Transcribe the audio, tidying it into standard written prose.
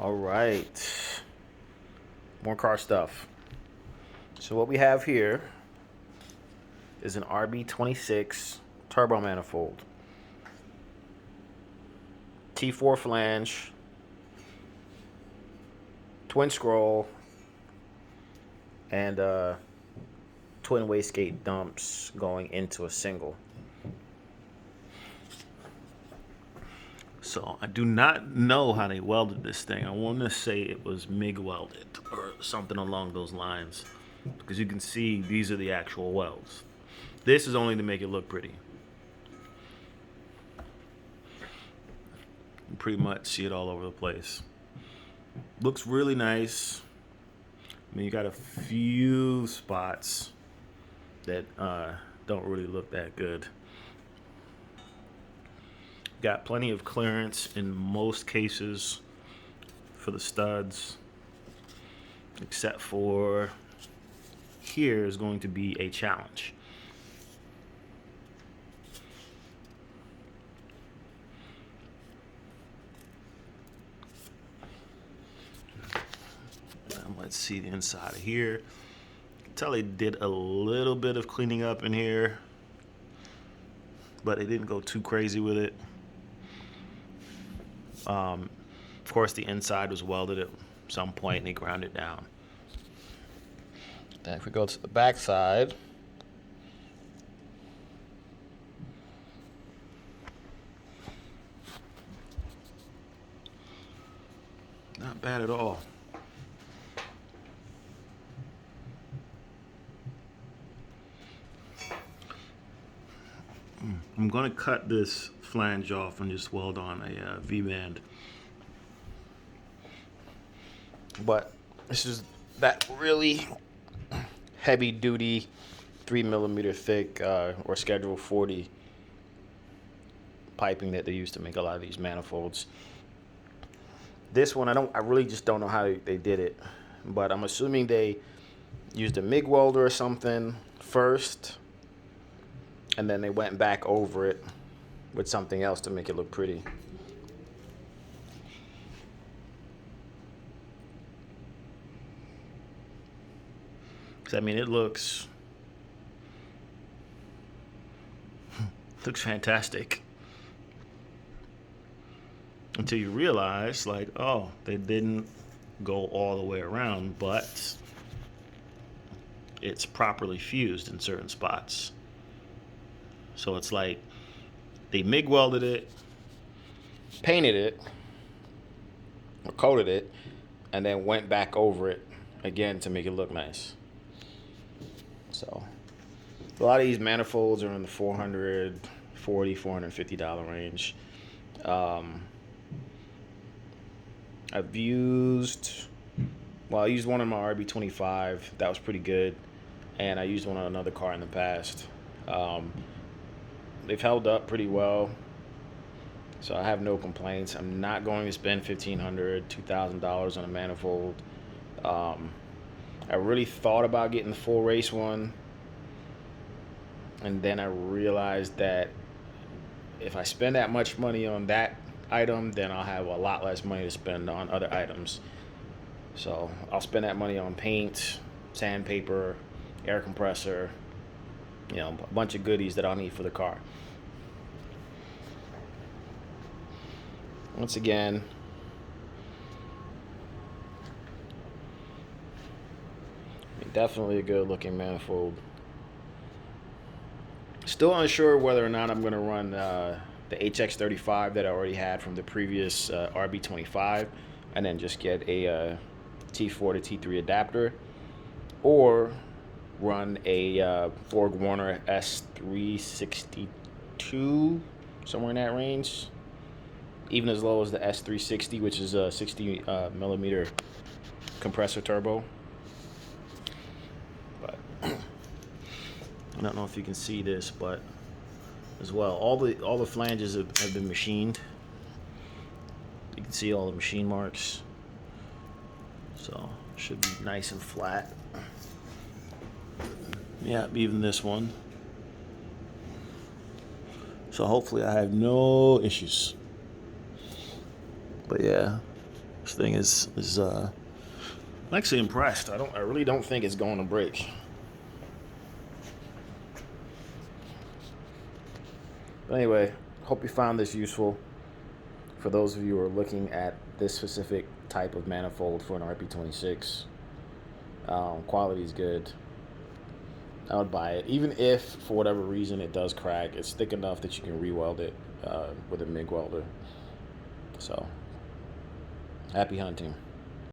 All right, more car stuff. So what we have here is an RB26 turbo manifold, T4 flange, twin scroll, and twin wastegate dumps going into a single. So I do not know how they welded this thing. I want to say it was MIG welded or something along those lines, because you can see these are the actual welds. This is only to make it look pretty. You pretty much see it all over the place. Looks really nice. I mean, you got a few spots that don't really look that good. Got plenty of clearance in most cases for the studs, except for here is going to be a challenge. Let's see the inside of here. You can tell they did a little bit of cleaning up in here, but they didn't go too crazy with it. Of course, the inside was welded at some point and they ground it down. Then if we go to the back side, not bad at all. I'm going to cut this flange off and just weld on a V-band. But this is that really heavy duty 3mm thick or schedule 40 piping that they use to make a lot of these manifolds. This one I really just don't know how they did it, but I'm assuming they used a MIG welder or something first, and then they went back over it with something else to make it look pretty. I mean, it looks fantastic until you realize, like, oh, they didn't go all the way around, but it's properly fused in certain spots. So it's like they MIG welded it, painted it, or coated it, and then went back over it again to make it look nice. So a lot of these manifolds are in the $440, $450 range. I used one on my RB25. That was pretty good. And I used one on another car in the past. They've held up pretty well, so I have no complaints. I'm not going to spend $1,500, $2,000 on a manifold. I really thought about getting the full race one, and then I realized that if I spend that much money on that item, then I'll have a lot less money to spend on other items. So I'll spend that money on paint, sandpaper, air compressor, a bunch of goodies that I'll need for the car. Once again, definitely a good looking manifold. Still unsure whether or not I'm going to run the HX35 that I already had from the previous RB25 and then just get a T4 to T3 adapter, or run a Borg Warner S362, somewhere in that range, even as low as the S360, which is a 60 millimeter compressor turbo. But I don't know if you can see this, but as well, all the flanges have been machined. You can see all the machine marks, so should be nice and flat. Yeah, even this one. So hopefully I have no issues. But yeah, This thing is I'm actually impressed. I really don't think it's going to break. But anyway, hope you found this useful. For those of you who are looking at this specific type of manifold for an RB26, quality is good. I would buy it, even if for whatever reason it does crack. It's thick enough that you can re-weld it with a MIG welder. So, happy hunting.